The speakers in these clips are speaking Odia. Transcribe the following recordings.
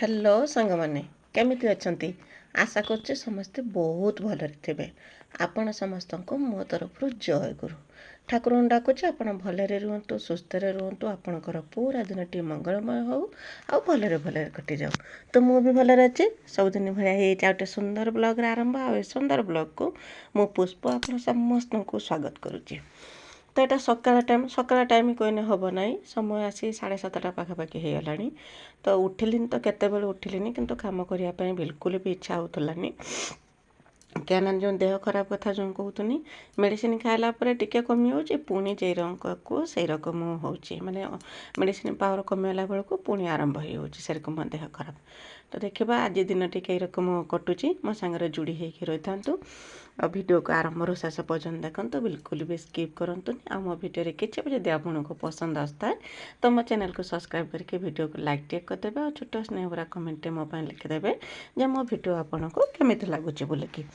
हेलो सांग मैंने केमिति अछंती आशा करछे समस्ते बहुत भलरे थिबे। आपण समस्त को मो तरफ जय गुरु ठाकुर डाकुचे आपण भलरे रुहतु सुस्थ रुहतु आपणकर पूरा दिनटी मंगलमय हो आ भलरे भलरे कटि जाऊ। तो मु भी भलरे अच्छे सबुदिन भाया गोटे सुंदर ब्लॉग आरंभ आ सुंदर ब्लॉग को मु पुष्प आपण समस्त को स्वागत करुच्ची। तो यहाँ सकाळ टाइम कहने हम ना समय आसी 7:30 पाखापाखि हो गलानी। तो उठिली तो केतबेले उठिली किंतु काम करने बिल्कुल भी इच्छा होतलानी क्या जो देह खराब कथा जो कहतुनी मेडिसिन खाइला टिके कमी हो पुणी जे को से रकम हो माने मेडिसिन पावर कमीगला बेलू पुणी आरंभ हो रकम देह खराब। तो देखा आज दिन टी रकम कटुची मो सांगे जोड़ी होकर रही था। और वीडियो को आरंभ शेष पर्यटन देखते बिल्कुल भी स्किप करतु आ मो वीडियो किसी भी जब आपको पसंद आसता है तो मो चैनल को सब्सक्राइब करके वीडियो को लाइक टेक करदे और छोट स्नेह भरा कमेंट मोबाइल लिखिदेवे जे मो वीडियो आपको केमी लगुच बोलिकी।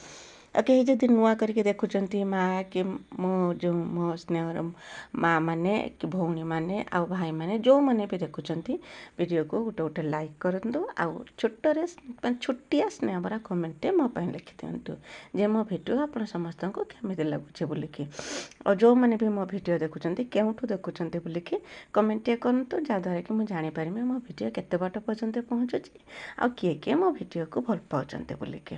कहीं जब नुआ करके देखुंट माँ कि मो स्नेहर माँ मैंने कि भौणी मैंने आ भाई मैंने जो मैंने भी देखुंट वीडियो को गोटे गोटे लाइक करूँ आउ छोटे छोटिया स्नेह भरा कमेंट मोबाइल लिखि दिंतु जे मो वीडियो आप समस्त को केमी लगुचे बोलिकी। और जो मैंने भी मो वीडियो देखुंट केउठू देखुंट बोलिकी कमेंट करूँ जहाँद्वारा कि मुझे जापर मो वीडियो केते बाट पर्यंत पहुँचुची आ किए किए मो वीडियो को भल पाँच बोलिकी।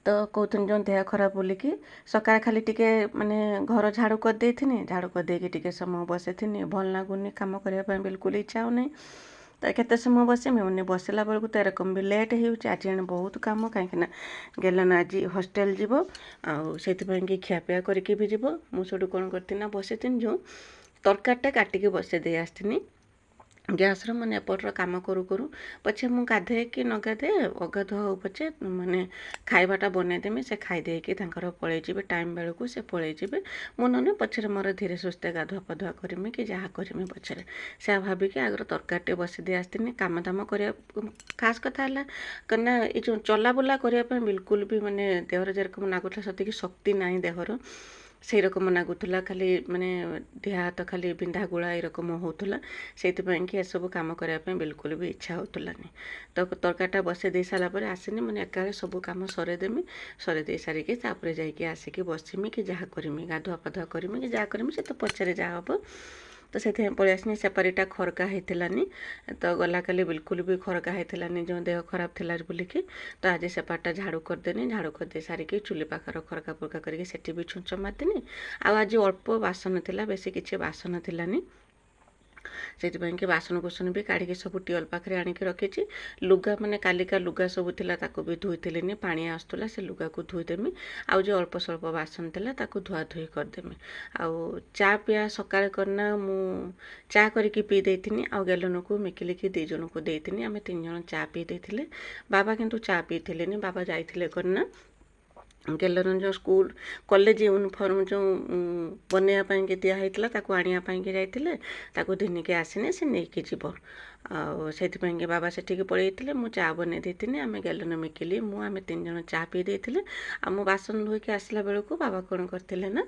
तो कहते जो देह खराब बोलिकी सकाळ खाली टिके माने घर झाड़ू कर देथिनी झाड़ू कर देके टिके समय बसेथिनी भल लगुनि काम करने बिल्कुल इच्छा होनी। तो केते समय बसमी उन्हें बसला बेलू तो एरकम भी लेट आज एने बहुत कम कहीं गेलन आज हॉस्टेल जीव आपाई कि खियापिया करके भी जीव मुझे कौन करती बसी जो तरकारीटा काटिकी बसई दे आसनी गैस मैंने एपटर कम करूँ करूँ पछे मु गाधे कि न गाधे अगाधुआ हो पछे माने खाइबाटा बनईदेमी से खाईदे कि पलैजे टाइम बेलू से पलैजे मु ना पछे मोर धीरे सुस्थे गाधुआ पाधुआ करमी कि जहाँ करमी पछे से भाविकी आगर तरकारी बसी दे आसनी काम दाम कर खास कथा है कना ये जो चलाबुला करने बिल्कुल भी माने देहर जेरकम लगुला सती शक्ति ना देहर से रकम लगुला खाली माने देह हाथ खाली बिंधा गुड़ा यकम होता से कि एसबू कम करने बिल्कुल भी इच्छा होतलानी। तो तरकारीटा बसई दे सारापर आसनी मैंने एकाले सब कम सरेदेमी सरेदे सारिकी जाकि आसिकी बसमी कि जहाँ करमी गाधुआ पाधुआ करमी कि जहाँ करमी से तो पचारे जहाँ हम तो से पलि आसनी सेपारीटा खरका होती तो गला काली बिल्कुल भी खरका होती जो देह खराब थिला बोलिकी। तो आज सेपारटा झाड़ू करदेनी झाड़ू करदे सारिकी चुली पाखर खरका फुरका करके सेठी भी छुंच मारदेनी। आज अल्प बासन थिला बेसी किसी बासन थिलानी से कि बासन कुसन भी काढ़ी सब टिवल पाखे आणिक रखी लुगा मैंने कालिका लुगा सब थिला ताको भी धोईली पानी आसुला से लुगा को धोईदेमी आउ जो अल्प स्वल्प बासन थिला ताको धुआ धुई करदेमी। आउ चा पिया सकाଳେ करना मु चा करके पी देथिनी आउ गेलन को मिकिली की 2 जन को देथिनी आमे 3 जन चा पी देथिले। बाबा किंतु चा पीथिलेनी बाबा जाइथिले करना गेलन जो स्कूल कॉलेज यूनिफॉर्म जो बनवाई कि दिखाई आने जाते दिनिके आसने से नहीं कि जीव आपाई बाबा से पलैते मु चा बन देती आम गेलन मिकिली मु आम 3 जन चा पी देते आम बासन धोईकी आसला बेलू बाबा कौन करते ना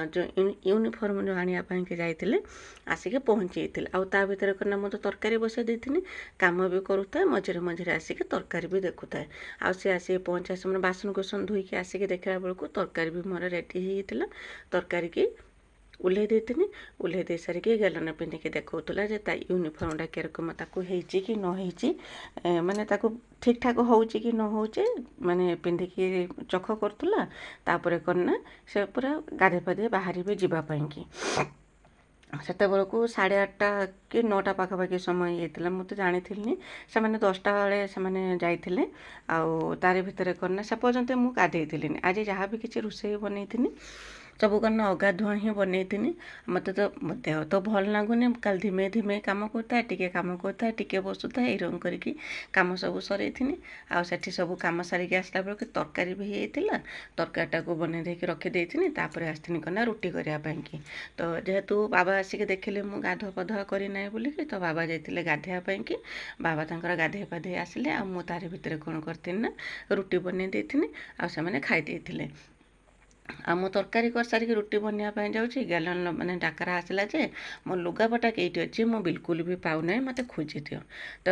जो यूनिफॉर्म जो आने जाते आसिक पहुँची आ भितर करना मुझे तरकारी बसई देती कम भी करूए मझे मझे आसिक तरकारी भी देखुए आसी आसिक पहुँचा से बासन कुसन धोईकी आसिक देखला बेलू तरकारी भी मोर रेडी होता तरकारी की उल्हे देती उल्हे दे सारिकी गेलन पिंधिकी देखौला जे ता यूनिफॉर्मटा केरकम ताकू हेची कि न हेची माने ताकू ठीक ठाक होची कि न होचे माने पिंधिकी चख करतुला तापरे करना से पूरा गाधे पाधे बाहरी भी जीवा पाइंकी सेते बेलू 8:30 कि 9टा पाखापाखि समय होता मुझे जानी से 10टा बेले से जाइए आउ तार भितर करना से पर्यंत मुझे गाधे आज जहाँ भी किसी रोषे बनई सब करना अगाधुआ ही बनई मत तो देह तो भल लगुनि काल धीमे धीमे कम करता टिके कम करता टिके बसुता यम करके कम सब सर आठी सब कम सारिकी आसला बेलू तरकारी भी होता तरकारीटा को बन देकी रखीदे आसनी करना रुटी करने। तो जेहेतु बाबा आसिक देखिले मु गाधुआ पाधुआ करना बोलिकी तो बाबा जाइए गाधेवाई कि बाबा तंकर गाधे पाधे आसिले आ मु तार भितर कौन करती ना रुटी बन देती आ से खाई देते। ଆଉ ମୁଁ ତରକାରୀ କରିସାରିକି ରୁଟି ବନେଇବା ପାଇଁ ଯାଉଛି, ଗ୍ୟାଲନ୍ ମାନେ ଡାକରା ଆସିଲା ଯେ ମୋ ଲୁଗାପଟା କେଇଠି ଅଛି ମୁଁ ବିଲକୁଲ ବି ପାଉନାହିଁ, ମୋତେ ଖୋଜିଦିଅ। ତ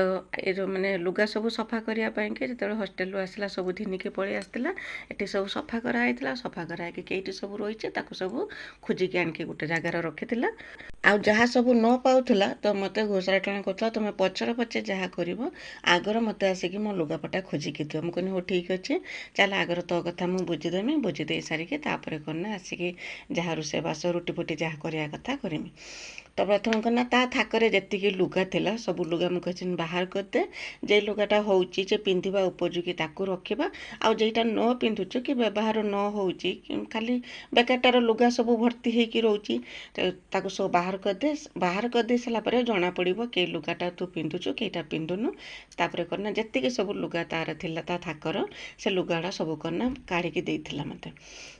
ଏ ଯେଉଁ ମାନେ ଲୁଗା ସବୁ ସଫା କରିବା ପାଇଁକି ଯେତେବେଳେ ହଷ୍ଟେଲରୁ ଆସିଲା ସବୁ ଧିନିକି ପଳେଇ ଆସିଥିଲା। ଏଠି ସବୁ ସଫା କରାହେଇଥିଲା, ସଫା କରାହେଇକି କେଇଠି ସବୁ ରହିଛି ତାକୁ ସବୁ ଖୋଜିକି ଆଣିକି ଗୋଟେ ଜାଗାରେ ରଖିଥିଲା। ଆଉ ଯାହା ସବୁ ନ ପାଉଥିଲା ତ ମୋତେ ଘୋଷାରି ଟଣା କରୁଥିଲା, ତୁମେ ପଛରେ ପଛେ ଯାହା କରିବ ଆଗର ମୋତେ ଆସିକି ମୋ ଲୁଗାପଟା ଖୋଜିକି ଦିଅ। ମୁଁ କହିଲି ହଉ ଠିକ୍ ଅଛି, ଚାଲ ଆଗର ତୋ କଥା ମୁଁ ବୁଝିଦେମି, ବୁଝି ଦେଇ ସାରିକି ତାପରେ କନା ଆସିକି ଯାହା ରୋଷେଇବାସ ରୁଟି ଫୁଟି ଯାହା କରିବା କଥା କରିମି। ତ ପ୍ରଥମେ କନା ତା ଥାକରେ ଯେତିକି ଲୁଗା ଥିଲା ସବୁ ଲୁଗା ମୁଁ କହିଛି ବାହାର କରିଦେ, ଯେ ଲୁଗାଟା ହେଉଛି ଯେ ପିନ୍ଧିବା ଉପଯୋଗୀ ତାକୁ ରଖିବା, ଆଉ ଯେଇଟା ନ ପିନ୍ଧୁଛୁ କି ବ୍ୟବହାର ନ ହେଉଛି ଖାଲି ବେକାରଟାର ଲୁଗା ସବୁ ଭର୍ତ୍ତି ହେଇକି ରହୁଛି ତାକୁ ସବୁ ବାହାର କରିଦେ। ବାହାର କରିଦେଇ ସାରିଲା ପରେ ଜଣାପଡ଼ିବ କେଇ ଲୁଗାଟା ତୁ ପିନ୍ଧୁଛୁ କେଇଟା ପିନ୍ଧୁନୁ। ତାପରେ କନା ଯେତିକି ସବୁ ଲୁଗା ତାର ଥିଲା ତା ଥାକର ସେ ଲୁଗାଟା ସବୁ କନା କାଢ଼ିକି ଦେଇଥିଲା ମୋତେ।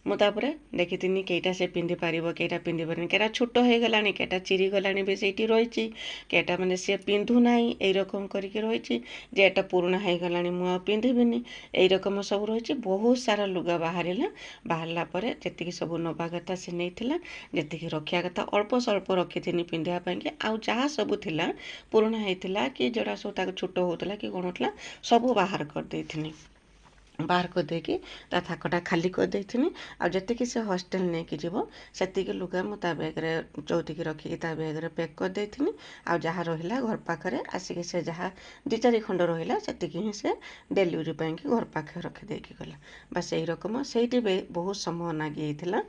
ମୁଁ ତାପରେ ଦେଖିଥିନି କେଇଟା ସେ ପିନ୍ଧି ପାରିବ କେଇଟା ପିନ୍ଧି ପାରିନି, କେଇଟା ଛୋଟ ହେଇଗଲାଣି କେଇଟା ଚିରିଗଲାଣି ବି ସେଇଠି ରହିଛି, କେଇଟା ମାନେ ସିଏ ପିନ୍ଧୁନାହିଁ ଏଇରକମ କରିକି ରହିଛି, ଯେ ଏଟା ପୁରୁଣା ହେଇଗଲାଣି ମୁଁ ଆଉ ପିନ୍ଧିବିନି, ଏଇରକମ ସବୁ ରହିଛି। ବହୁତ ସାରା ଲୁଗା ବାହାରିଲା। ବାହାରିଲା ପରେ ଯେତିକି ସବୁ ନେବା କଥା ସେ ନେଇଥିଲା, ଯେତିକି ରଖିବା କଥା ଅଳ୍ପ ସ୍ୱଳ୍ପ ରଖିଥିନି ପିନ୍ଧିବା ପାଇଁକି, ଆଉ ଯାହା ସବୁ ଥିଲା ପୁରୁଣା ହେଇଥିଲା କି ଯେଉଁଟା ସବୁ ତାକୁ ଛୋଟ ହେଉଥିଲା କି କ'ଣ ହେଉଥିଲା ସବୁ ବାହାର କରିଦେଇଥିନି। ବାହାର କରିଦେଇକି ତା ଥାକଟା ଖାଲି କରିଦେଇଥିନି। ଆଉ ଯେତିକି ସେ ହଷ୍ଟେଲ ନେଇକି ଯିବ ସେତିକି ଲୁଗା ମୁଁ ତା ବ୍ୟାଗରେ ଚଉତିକି ରଖିକି ତା ବ୍ୟାଗରେ ପ୍ୟାକ୍ କରିଦେଇଥିନି। ଆଉ ଯାହା ରହିଲା ଘର ପାଖରେ ଆସିକି ସେ ଯାହା 2-4 ଖଣ୍ଡ ରହିଲା ସେତିକି ହିଁ ସେ ଡେଲିଭରି ପାଇଁକି ଘର ପାଖରେ ରଖିଦେଇକି ଗଲା। ବାସ୍ ଏଇରକମ ସେଇଠି ବି ବହୁତ ସମୟ ଲାଗିଯାଇଥିଲା।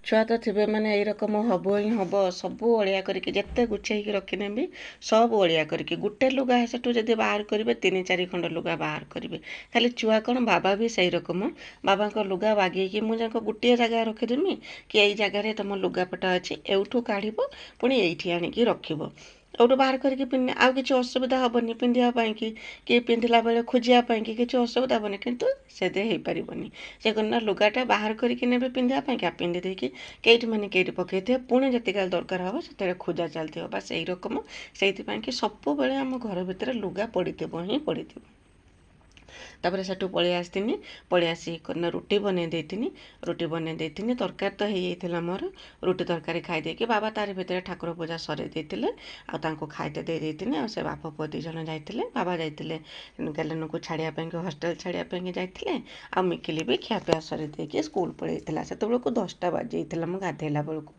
ଛୁଆ ତ ଥିବେ ମାନେ ଏଇରକମ ହବ ହିଁ ହବ, ସବୁ ଅଳିଆ କରିକି ଯେତେ ଗୁଛେଇକି ରଖିନେବି ସବୁ ଅଳିଆ କରିକି ଗୋଟେ ଲୁଗା ସେଠୁ ଯଦି ବାହାର କରିବେ 3-4 ଖଣ୍ଡ ଲୁଗା ବାହାର କରିବେ। ଖାଲି ଛୁଆ କ'ଣ ବାବା ବି ସେଇ ରକମ, ବାବାଙ୍କ ଲୁଗା ବାଗେଇକି ମୁଁ ଯାକ ଗୋଟିଏ ଜାଗାରେ ରଖିଦେମି କି ଏଇ ଜାଗାରେ ତମ ଲୁଗାପଟା ଅଛି ଏଇଠୁ କାଢ଼ିବ ପୁଣି ଏଇଠି ଆଣିକି ରଖିବ, ଏଇଠୁ ବାହାର କରିକି ପିନ୍ଧି ଆଉ କିଛି ଅସୁବିଧା ହେବନି ପିନ୍ଧିବା ପାଇଁକି କି ପିନ୍ଧିଲା ବେଳେ ଖୋଜିବା ପାଇଁକି କିଛି ଅସୁବିଧା ହେବନି। କିନ୍ତୁ ସେତେ ହେଇପାରିବନି, ସେ କ'ଣ ନା ଲୁଗାଟା ବାହାର କରିକି ନେବେ ପିନ୍ଧିବା ପାଇଁକା, ପିନ୍ଧି ଦେଇକି କେଇଠି ମାନେ କେଇଠି ପକେଇଥିବେ, ପୁଣି ଯେତିକି ଦରକାର ହେବ ସେତେବେଳେ ଖୋଜା ଚାଲିଥିବ। ବାସ୍ ଏଇ ରକମ। ସେଇଥିପାଇଁକି ସବୁବେଳେ ଆମ ଘର ଭିତରେ ଲୁଗା ପଡ଼ିଥିବ ହିଁ ପଡ଼ିଥିବ। ତାପରେ ସେଠୁ ପଳେଇ ଆସିଥିନି, ପଳେଇ ଆସିକି ରୁଟି ବନେଇ ଦେଇଥିନି। ରୁଟି ବନେଇ ଦେଇଥିନି, ତରକାରୀ ତ ହେଇଯାଇଥିଲା ମୋର। ରୁଟି ତରକାରୀ ଖାଇ ଦେଇକି ବାବା ତାରି ଭିତରେ ଠାକୁର ପୂଜା ସରେଇ ଦେଇଥିଲେ, ଆଉ ତାଙ୍କୁ ଖାଇତେ ଦେଇ ଦେଇଥିନି। ଆଉ ସେ ବାପ ପୁଅ 2 ଜଣ ଯାଇଥିଲେ, ବାବା ଯାଇଥିଲେ ଗେଲେନକୁ ଛାଡ଼ିବା ପାଇଁକି ହଷ୍ଟେଲ ଛାଡ଼ିବା ପାଇଁକି ଯାଇଥିଲେ, ଆଉ ମିକିଲି ବି ଖିଆପିଆ ସରେଇ ଦେଇକି ସ୍କୁଲ ପଳେଇଥିଲା। ସେତେବେଳକୁ 10ଟା ବାଜିଯାଇଥିଲା ମୁଁ ଗାଧେଇଲା ବେଳକୁ।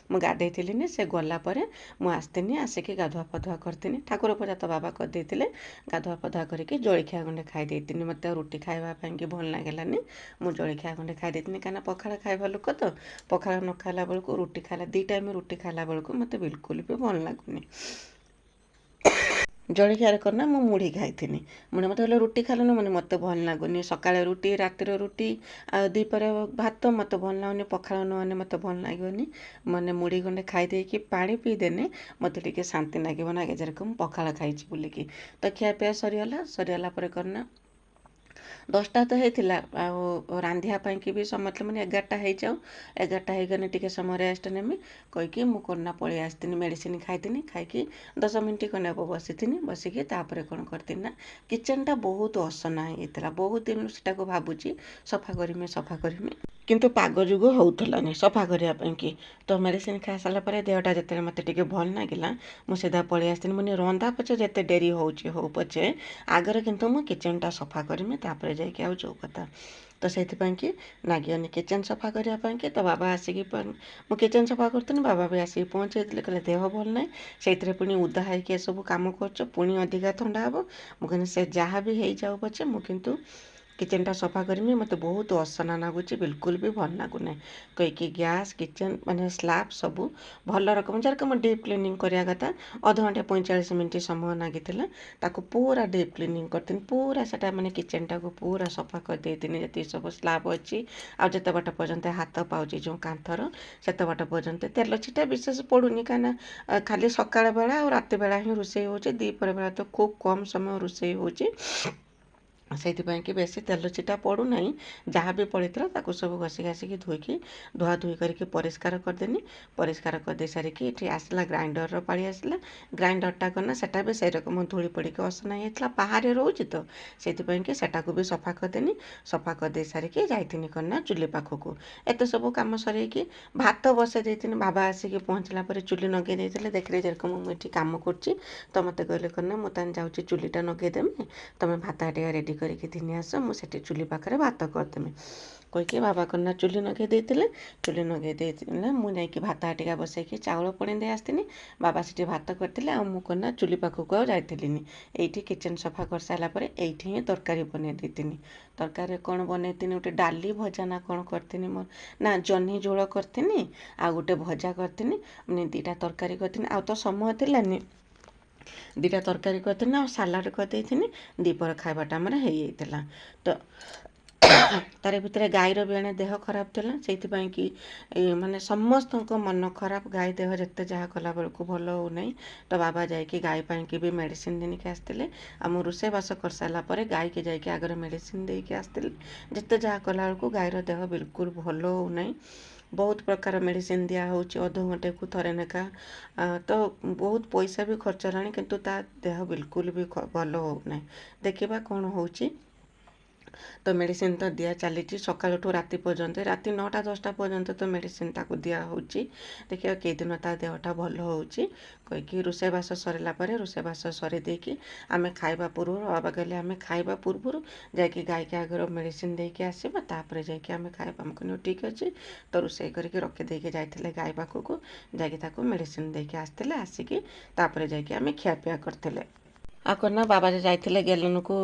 ମୁଁ ଗାଧେଇଥିଲିନି, ସେ ଗଲା ପରେ ମୁଁ ଆସିଥିନି, ଆସିକି ଗାଧୁଆ ପାଧୁଆ କରିଥିନି। ଠାକୁର ପୂଜା ତ ବାବା କରିଦେଇଥିଲେ, ଗାଧୁଆ ପାଧୁଆ କରିକି ଜଳଖିଆ ଗଣ୍ଡେ ଖାଇ ଦେଇଥିନି। ମୋତେ ଆଉ ରୁଟି ଖାଇବା ପାଇଁକି ଭଲ ଲାଗିଲାନି, ମୁଁ ଜଳଖିଆ ଗଣ୍ଡେ ଖାଇ ଦେଇଥିନି। କାହିଁକିନା ପଖାଳ ଖାଇବା ଲୋକ ତ, ପଖାଳ ନ ଖାଇଲା ବେଳକୁ ରୁଟି ଖାଇଲା 2 ଟାଇମ୍ ରୁଟି ଖାଇଲା ବେଳକୁ ମୋତେ ବିଲକୁଲ ବି ଭଲ ଲାଗୁନି। ଜଳଖିଆରେ କରନା ମୁଁ ମୁଢ଼ି ଖାଇଥିନି। ମୁଢ଼ି ମୋତେ କହିଲେ ରୁଟି ଖାଇଲୁନି, ମାନେ ମୋତେ ଭଲ ଲାଗୁନି। ସକାଳେ ରୁଟି ରାତିରେ ରୁଟି ଆଉ ଦ୍ୱିପହରେ ଭାତ ମୋତେ ଭଲ ଲାଗୁନି, ପଖାଳ ନହେଲେ ମୋତେ ଭଲ ଲାଗିବନି। ମାନେ ମୁଢ଼ି ଗଣ୍ଡେ ଖାଇ ଦେଇକି ପାଣି ପିଇଦେନେ ମୋତେ ଟିକେ ଶାନ୍ତି ଲାଗିବ ନା, ଯେରକମ ପଖାଳ ଖାଇଛି ବୋଲିକି। ତ ଖିଆପିଆ ସରିଗଲା, ସରିଗଲା ପରେ କରନା 10ଟା ତ ହେଇଥିଲା, ଆଉ ରାନ୍ଧିବା ପାଇଁକି ବି ସମସ୍ତେ ମାନେ 11ଟା ହେଇଯାଉ, 11ଟା ହେଇଗଲେ ଟିକେ ସମୟ ରେଷ୍ଟ ନେମି କହିକି ମୁଁ କରନା ପଳେଇ ଆସିଥିନି। ମେଡ଼ିସିନ ଖାଇଥିନି, ଖାଇକି 10 ମିନିଟ୍ ଖଣ୍ଡେ ହେବ ବସିଥିନି। ବସିକି ତାପରେ କ'ଣ କରିଥିନି ନା କିଚେନଟା ବହୁତ ଅସନା ହେଇଯାଇଥିଲା। ବହୁତ ଦିନରୁ ସେଟାକୁ ଭାବୁଛି ସଫା କରିମି ସଫା କରିମି, କିନ୍ତୁ ପାଗ ଯୋଗୁଁ ହେଉଥିଲାନି ସଫା କରିବା ପାଇଁକି। ତ ମେଡ଼ିସିନ ଖାଇସାରିଲା ପରେ ଦେହଟା ଯେତେବେଳେ ମୋତେ ଟିକେ ଭଲ ଲାଗିଲା ମୁଁ ସିଧା ପଳେଇ ଆସିଥିନି। ମାନେ ରନ୍ଧା ପଛେ ଯେତେ ଡେରି ହେଉଛି ହଉ ପଛେ ଆଗରେ କିନ୍ତୁ ମୁଁ କିଚେନଟା ସଫା କରିମି, ତାପରେ ଯାଇକି ଆଉ ଯେଉଁ କଥା। ତ ସେଇଥିପାଇଁକି ଲାଗିବନି କିଚେନ ସଫା କରିବା ପାଇଁକି। ତ ବାବା ଆସିକି ମୁଁ କିଚେନ ସଫା କରୁଥିଲି, ବାବା ବି ଆସିକି ପହଞ୍ଚେଇଥିଲେ, କହିଲେ ଦେହ ଭଲ ନାହିଁ, ସେଇଥିରେ ପୁଣି ଓଦା ହେଇକି ଏସବୁ କାମ କରୁଛ, ପୁଣି ଅଧିକା ଥଣ୍ଡା ହେବ। ମୁଁ କହିଲି ସେ ଯାହା ବି ହେଇଯାଉ ପଛେ ମୁଁ କିନ୍ତୁ କିଚେନଟା ସଫା କରିମି, ମୋତେ ବହୁତ ଅସନା ଲାଗୁଛି, ବିଲକୁଲ ବି ଭଲ ଲାଗୁନାହିଁ କହିକି ଗ୍ୟାସ୍ କିଚେନ ମାନେ ସ୍ଲାବ୍ ସବୁ ଭଲ ରକମ ଯେରକମ ଡିପ୍ କ୍ଲିନିଂ କରିବା କଥା 1/2 ଘଣ୍ଟା 45 ମିନିଟ୍ ସମୟ ଲାଗିଥିଲା। ତାକୁ ପୁରା ଡିପ୍ କ୍ଲିନିଂ କରିଥିଲି, ପୁରା ସେଟା ମାନେ କିଚେନଟାକୁ ପୁରା ସଫା କରିଦେଇଥିଲି। ଯେତିକି ସବୁ ସ୍ଲାବ୍ ଅଛି ଆଉ ଯେତେ ବାଟ ପର୍ଯ୍ୟନ୍ତ ହାତ ପାଉଛି ଯେଉଁ କାନ୍ଥର ସେତେ ବାଟ ପର୍ଯ୍ୟନ୍ତ ତେଲ ଛିଟା ବିଶେଷ ପଡ଼ୁନି, କାହିଁକିନା ଖାଲି ସକାଳ ବେଳା ଆଉ ରାତି ବେଳା ହିଁ ରୋଷେଇ ହେଉଛି, ଦ୍ୱିପହର ବେଳା ତ ଖୁବ୍ କମ୍ ସମୟ ରୋଷେଇ ହେଉଛି। ସେଇଥିପାଇଁ କି ବେଶୀ ତେଲ ଚିଟା ପଡ଼ୁନାହିଁ। ଯାହା ବି ପଡ଼ିଥିଲା ତାକୁ ସବୁ ଘଷି ଘାସିକି ଧୋଇକି ଧୁଆଧୋଇ କରିକି ପରିଷ୍କାର କରିଦେନି। ପରିଷ୍କାର କରିଦେଇ ସାରିକି ଏଠି ଆସିଲା ଗ୍ରାଇଣ୍ଡରର ପାଳି ଆସିଲା। ଗ୍ରାଇଣ୍ଡରଟା କନା ସେଟା ବି ସେଇ ରକମ ଧୂଳି ପଡ଼ିକି ଅସନା ହେଇଯାଇଥିଲା, ବାହାରେ ରହୁଛି ତ ସେଇଥିପାଇଁ କି ସେଟାକୁ ବି ସଫା କରିଦେନି। ସଫା କରିଦେଇ ସାରିକି ଯାଇଥିନି କନା ଚୁଲି ପାଖକୁ। ଏତେ ସବୁ କାମ ସରେଇକି ଭାତ ବସେଇ ଦେଇଥିନି। ବାବା ଆସିକି ପହଞ୍ଚିଲା ପରେ ଚୁଲି ନଗେଇ ଦେଇଥିଲେ। ଦେଖିଲେ ଯେରକମ ମୁଁ ଏଠି କାମ କରୁଛି ତ ମୋତେ କହିଲେ କନା ମୁଁ ତାହେଲେ ଯାଉଛି ଚୁଲିଟା ନଗେଇଦେମି, ତମେ ଭାତ ଟିକେ ରେଡ଼ି କରିକି ଥିନି ଆସ, ମୁଁ ସେଠି ଚୁଲି ପାଖରେ ଭାତ କରିଦେମି କହିକି ବାବା କନା ଚୁଲି ନଗେଇ ଦେଇଥିଲେ। ଚୁଲି ନଗେଇ ଦେଇଥିଲେ ମୁଁ ଯାଇକି ଭାତ ହାଟିକା ବସେଇକି ଚାଉଳ ପଣି ଦେଇ ଆସିଥିନି। ବାବା ସେଠି ଭାତ କରିଥିଲେ ଆଉ ମୁଁ କନା ଚୁଲି ପାଖକୁ ଆଉ ଯାଇଥିଲିନି। ଏଇଠି କିଚେନ୍ ସଫା କରିସାରିଲା ପରେ ଏଇଠି ହିଁ ତରକାରୀ ବନେଇ ଦେଇଥିନି। ତରକାରୀରେ କ'ଣ ବନେଇଥିନି, ଗୋଟେ ଡାଲି ଭଜା ନା କ'ଣ କରିଥିନି, ନା ଜହ୍ନି ଝୋଳ କରିଥିନି ଆଉ ଗୋଟେ ଭଜା କରିଥିନି, ମାନେ 2ଟା ତରକାରୀ କରିଥିନି। ଆଉ ତ ସମୟ ଥିଲାନି, 2ଟା ତରକାରୀ କରିଥିନି ଆଉ ସାଲାଡ଼ କରିଦେଇଥିନି। ଦ୍ୱିପହର ଖାଇବାଟା ଆମର ହେଇଯାଇଥିଲା। ତ ତାର ଭିତରେ ଗାଈର ବି ଏଣେ ଦେହ ଖରାପ ଥିଲା। ସେଇଥିପାଇଁ କି ମାନେ ସମସ୍ତଙ୍କ ମନ ଖରାପ, ଗାଈ ଦେହ ଯେତେ ଯାହା କଲା ବେଳକୁ ଭଲ ହେଉନାହିଁ। ତ ବାବା ଯାଇକି ଗାଈ ପାଇଁକି ବି ମେଡ଼ିସିନ ଦେଇକି ଆସିଥିଲେ। ଆଉ ମୁଁ ରୋଷେଇବାସ କରିସାରିଲା ପରେ ଗାଈକି ଯାଇକି ଆଗରେ ମେଡ଼ିସିନ ଦେଇକି ଆସିଥିଲି। ଯେତେ ଯାହା କଲାବେଳକୁ ଗାଈର ଦେହ ବିଲକୁଲ ଭଲ ହେଉନାହିଁ। ବହୁତ ପ୍ରକାର ମେଡ଼ିସିନ ଦିଆହେଉଛି, ଅଧଘଣ୍ଟେକୁ ଥରେ ଲେଖା। ତ ବହୁତ ପଇସା ବି ଖର୍ଚ୍ଚ ହେଲାଣି, କିନ୍ତୁ ତା ଦେହ ବିଲକୁଲ ବି ଭଲ ହେଉନାହିଁ। ଦେଖିବା କ'ଣ ହେଉଛି। ତ ମେଡ଼ିସିନ ତ ଦିଆ ଚାଲିଛି ସକାଳଠୁ ରାତି ପର୍ଯ୍ୟନ୍ତ, ରାତି 9ଟା 10ଟା ପର୍ଯ୍ୟନ୍ତ ତ ମେଡ଼ିସିନ ତାକୁ ଦିଆହେଉଛି। ଦେଖିବା କେଇଦିନ ତା ଦେହଟା ଭଲ ହେଉଛି କହିକି ରୋଷେଇବାସ ସରିଲା ପରେ ରୋଷେଇବାସ ସରି ଦେଇକି ଆମେ ଖାଇବା ପୂର୍ବରୁ ବାବା କହିଲେ ଆମେ ଖାଇବା ପୂର୍ବରୁ ଯାଇକି ଗାଈକି ଆଗର ମେଡ଼ିସିନ ଦେଇକି ଆସିବା, ତାପରେ ଯାଇକି ଆମେ ଖାଇବା। ମୁଁ କହିଲି ଠିକ୍ ଅଛି। ତ ରୋଷେଇ କରିକି ରଖିଦେଇକି ଯାଇଥିଲେ ଗାଈ ପାଖକୁ, ଯାଇକି ତାକୁ ମେଡ଼ିସିନ ଦେଇକି ଆସିଥିଲେ। ଆସିକି ତାପରେ ଯାଇକି ଆମେ ଖିଆପିଆ କରିଥିଲେ। ଆଉ କ'ଣ ନା ବାବା ଯାଇଥିଲେ ଗେଲନକୁ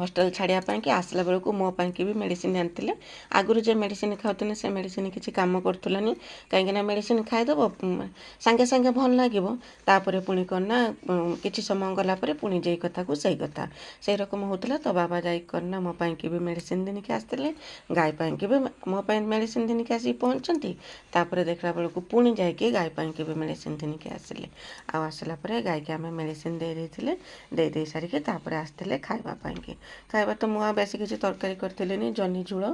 ହଷ୍ଟେଲ ଛାଡ଼ିବା ପାଇଁକି, ଆସିଲା ବେଳକୁ ମୋ ପାଇଁକି ବି ମେଡ଼ିସିନ ଆଣିଥିଲେ। ଆଗରୁ ଯେ ମେଡ଼ିସିନ ଖାଉଥିଲେ ସେ ମେଡ଼ିସିନ କିଛି କାମ କରୁଥିଲାନି, କାହିଁକିନା ମେଡ଼ିସିନ ଖାଇଦେବ ସାଙ୍ଗେ ସାଙ୍ଗେ ଭଲ ଲାଗିବ, ତାପରେ ପୁଣି କ'ଣ ନା କିଛି ସମୟ ଗଲା ପରେ ପୁଣି ଯେଇ କଥାକୁ ସେଇ କଥା, ସେଇ ରକମ ହେଉଥିଲା। ତ ବାବା ଯାଇକି କ'ଣ ନା ମୋ ପାଇଁକି ବି ମେଡ଼ିସିନ ଦେଇକି ଆସିଥିଲେ, ଗାଈ ପାଇଁକି ବି ମୋ ପାଇଁ ମେଡ଼ିସିନ ଦେଇକି ଆସିକି ପହଞ୍ଚନ୍ତି। ତାପରେ ଦେଖିଲା ବେଳକୁ ପୁଣି ଯାଇକି ଗାଈ ପାଇଁକି ବି ମେଡ଼ିସିନ ଦେଇକି ଆସିଲେ। ଆଉ ଆସିଲା ପରେ ଗାଈକି ଆମେ ମେଡ଼ିସିନ ଦେଇଥିଲେ। ଦେଇ ସାରିକି ତାପରେ ଆସିଥିଲେ ଖାଇବା ପାଇଁକି। ଖାଇବା ତ ମୁଁ ଆଉ ବେଶୀ କିଛି ତରକାରୀ କରିଥିଲିନି, ଜହ୍ନି ଝୋଳ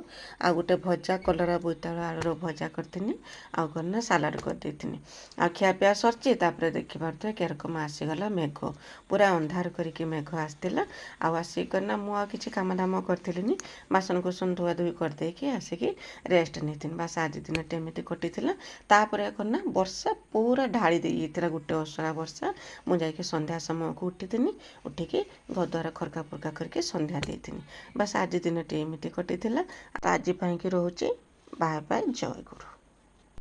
ଆଉ ଗୋଟେ ଭଜା, କଲରା ବୋଇତାଳୁ ଆଳୁର ଭଜା କରିଥିନି, ଆଉ କ'ଣ ନା ସାଲାଡ଼ କରିଦେଇଥିନି। ଆଉ ଖିଆପିଆ ସରିଛି। ତାପରେ ଦେଖିପାରୁଥିବେ କେରକମ ଆସିଗଲା ମେଘ, ପୁରା ଅନ୍ଧାର କରିକି ମେଘ ଆସିଥିଲା। ଆଉ ଆସିକି କ'ଣ ନା ମୁଁ ଆଉ କିଛି କାମ ଦାମ କରିଥିଲିନି, ବାସନକୁସନ ଧୁଆଧୁଇ କରିଦେଇକି ଆସିକି ରେଷ୍ଟ ନେଇଥିଲି। ବାସ୍ ଆଜି ଦିନଟି ଏମିତି କଟିଥିଲା। ତାପରେ କ'ଣ ନା ବର୍ଷା ପୁରା ଢାଳି ଦେଇଯାଇଥିଲା, ଗୋଟେ ଅସରା ବର୍ଷା। ମୁଁ ଯାଇକି ସନ୍ଧ୍ୟା ସମୟକୁ ଉଠିଥିନି, ଉଠିକି ଘରଦ୍ୱାର ଖରକା ଫୁର୍କା କରିକି ସନ୍ଧ୍ୟା ଦେଇଥିନି। ବାସ୍ ଆଜି ଦିନଟି ଏମିତି କଟିଥିଲା। ଆଜି ପାଇଁକି ରହୁଛି ବାଏ ବାଏ, ଜୟ ଗୁରୁ।